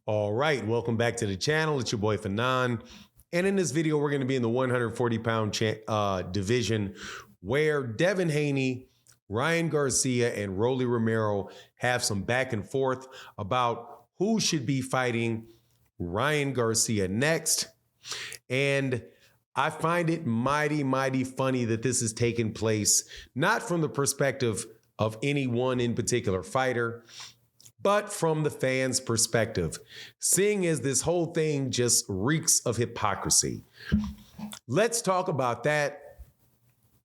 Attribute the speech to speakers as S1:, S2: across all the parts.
S1: All right, welcome back to the channel. It's your boy Fanon. And in this video, we're going to be in the 140-pound division where Devin Haney, Ryan Garcia, and Rolly Romero have some back and forth about who should be fighting Ryan Garcia next. And I find it mighty funny that this is taking place, not from the perspective of any one in particular fighter, but from the fans' perspective, seeing as this whole thing just reeks of hypocrisy. Let's talk about that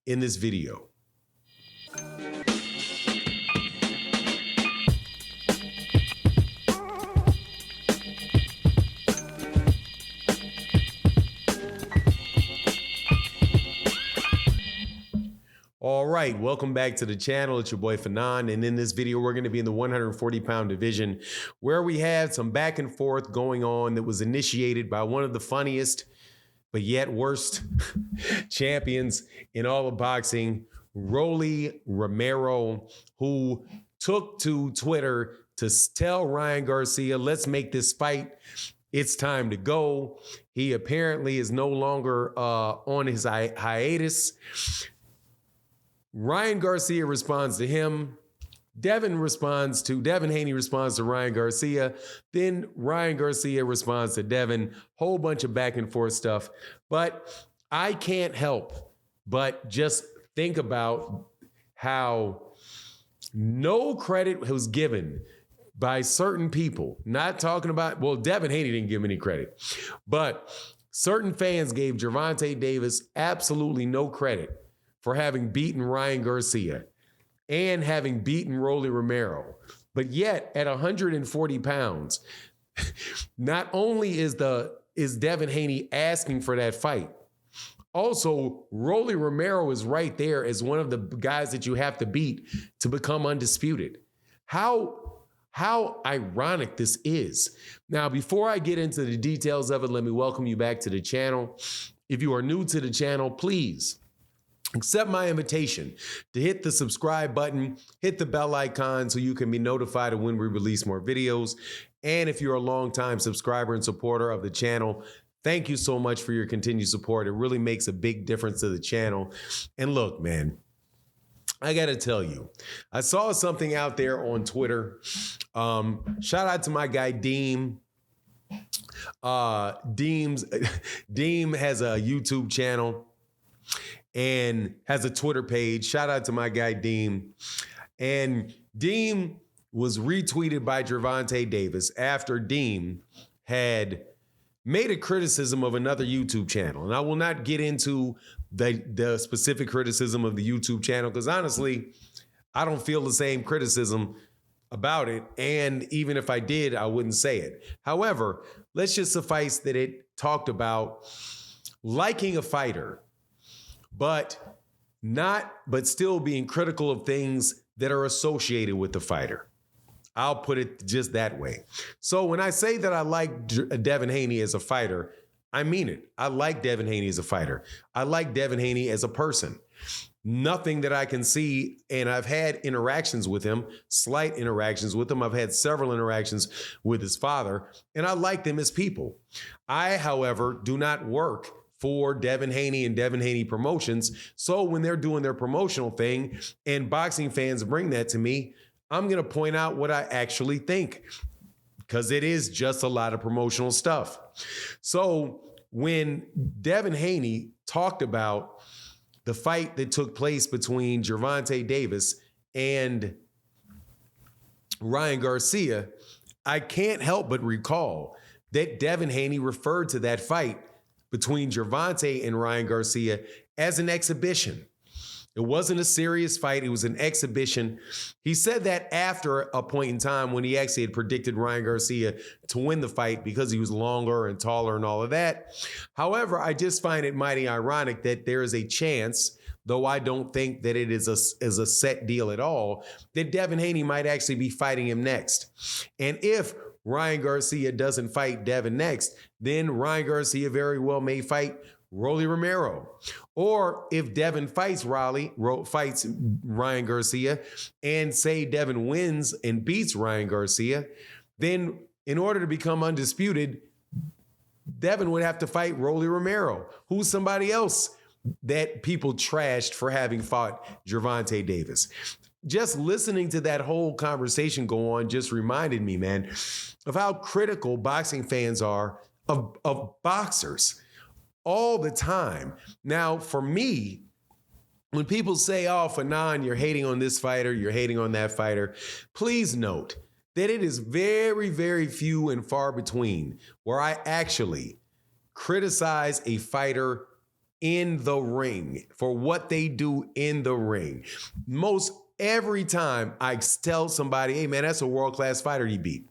S1: in this video. All right, welcome back to the channel. It's your boy Fanon, and in this video, we're going to be in the 140-pound division where we had some back and forth going on that was initiated by one of the funniest but yet worst champions in all of boxing, Rolly Romero, who took to Twitter to tell Ryan Garcia, let's make this fight. It's time to go. He apparently is no longer on his hiatus. Ryan Garcia responds to him. Devin Haney responds to Ryan Garcia. Then Ryan Garcia responds to Devin. Whole bunch of back and forth stuff. But I can't help but just think about how no credit was given by certain people. Not talking about, well, Devin Haney didn't give him any credit. But certain fans gave Gervonta Davis absolutely no credit for having beaten Ryan Garcia and having beaten Rolly Romero. But yet, at 140 pounds, not only is Devin Haney asking for that fight, also, Rolly Romero is right there as one of the guys that you have to beat to become undisputed. How ironic this is. Now, before I get into the details of it, let me welcome you back to the channel. If you are new to the channel, please accept my invitation to hit the subscribe button, hit the bell icon so you can be notified of when we release more videos. And if you're a longtime subscriber and supporter of the channel, thank you so much for your continued support. It really makes a big difference to the channel. And look, man, I got to tell you, I saw something out there on Twitter. Shout out to my guy, Deem. Deem has a YouTube channel and has a Twitter page. Shout out to my guy, Deem. And Deem was retweeted by Gervonta Davis after Deem had made a criticism of another YouTube channel. And I will not get into the specific criticism of the YouTube channel because honestly, I don't feel the same criticism about it. And even if I did, I wouldn't say it. However, let's just suffice that it talked about liking a fighter, but still being critical of things that are associated with the fighter. I'll put it just that way. So when I say that I like Devin Haney as a fighter, I mean it. I like Devin Haney as a fighter. I like Devin Haney as a person. Nothing that I can see, and I've had interactions with him, slight interactions with him. I've had several interactions with his father, and I like them as people. I, however, do not work for Devin Haney and Devin Haney Promotions. So when they're doing their promotional thing and boxing fans bring that to me, I'm going to point out what I actually think because it is just a lot of promotional stuff. So when Devin Haney talked about the fight that took place between Gervonta Davis and Ryan Garcia, I can't help but recall that Devin Haney referred to that fight between Gervonta and Ryan Garcia as an exhibition. It wasn't a serious fight. It was an exhibition. He said that after a point in time when he actually had predicted Ryan Garcia to win the fight because he was longer and taller and all of that. However, I just find it mighty ironic that there is a chance, though I don't think that it is a set deal at all, that Devin Haney might actually be fighting him next. And if Ryan Garcia doesn't fight Devin next, then Ryan Garcia very well may fight Rolly Romero. Or if Devin fights Ryan Garcia and say Devin wins and beats Ryan Garcia, then in order to become undisputed, Devin would have to fight Rolly Romero, who's somebody else that people trashed for having fought Gervonta Davis. Just listening to that whole conversation go on just reminded me, man, of how critical boxing fans are of boxers all the time. Now, for me, when people say, oh, Fanon, you're hating on this fighter, you're hating on that fighter, please note that it is very, very few and far between where I actually criticize a fighter in the ring for what they do in the ring. Most every time I tell somebody, hey, man, that's a world-class fighter he beat.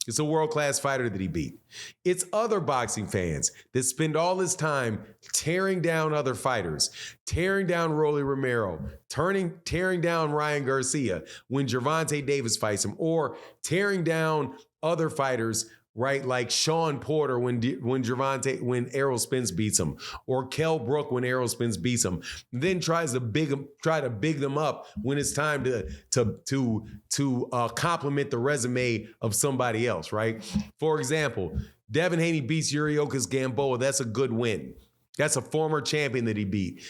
S1: It's a world-class fighter that he beat. It's other boxing fans that spend all this time tearing down other fighters, tearing down Rolly Romero, tearing down Ryan Garcia when Gervonta Davis fights him, or tearing down other fighters, right? Like Sean Porter when Errol Spence beats him, or Kell Brook when Errol Spence beats him. Then try to big them up when it's time to compliment the resume of somebody else, right? For example, Devin Haney beats Yuriorkis Gamboa. That's a good win. That's a former champion that he beat.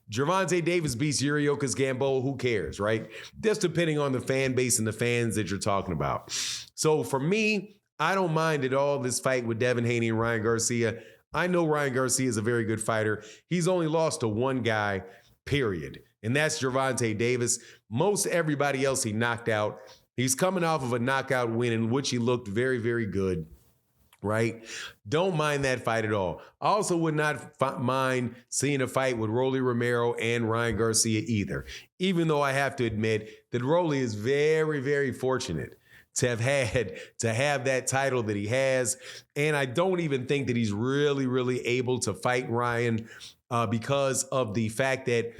S1: Gervonta Davis beats Yuriorkis Gamboa. Who cares, right? Just depending on the fan base and the fans that you're talking about. So for me, I don't mind at all this fight with Devin Haney and Ryan Garcia. I know Ryan Garcia is a very good fighter. He's only lost to one guy, period. And that's Gervonta Davis. Most everybody else he knocked out. He's coming off of a knockout win in which he looked very, very good, right? Don't mind that fight at all. I also would not mind seeing a fight with Rolly Romero and Ryan Garcia either, even though I have to admit that Rolly is very, very fortunate to have that title that he has. And I don't even think that he's really, really able to fight Ryan because of the fact that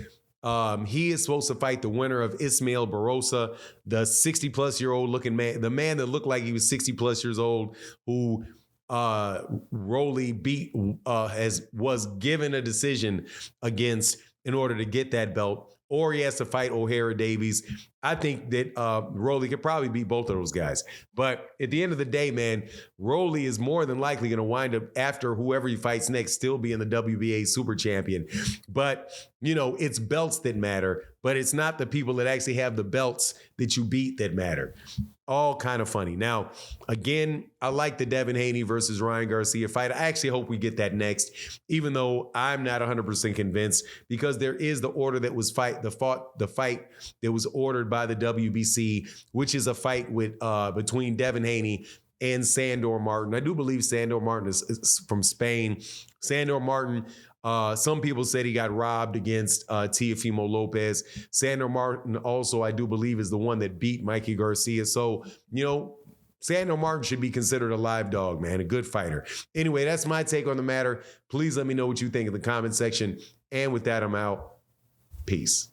S1: he is supposed to fight the winner of Ismael Barrosa, the 60-plus-year-old looking man, the man that looked like he was 60-plus years old, who Rolly beat, was given a decision against in order to get that belt. Or he has to fight O'Hara Davies. I think that Rolly could probably beat both of those guys. But at the end of the day, man, Rolly is more than likely going to wind up, after whoever he fights next, still being the WBA super champion. But, you know, it's belts that matter, but it's not the people that actually have the belts that you beat that matter. All kind of funny. Now, again, I like the Devin Haney versus Ryan Garcia fight. I actually hope we get that next, even though I'm not 100% convinced, because there is the order that was the fight that was ordered by the WBC, which is a fight with between Devin Haney and Sandor Martin. I do believe Sandor Martin is from Spain. Sandor Martin, some people said he got robbed against Teofimo Lopez. Sandor Martin also, I do believe, is the one that beat Mikey Garcia. So, you know, Sandor Martin should be considered a live dog, man, a good fighter. Anyway, that's my take on the matter. Please let me know what you think in the comment section. And with that, I'm out. Peace.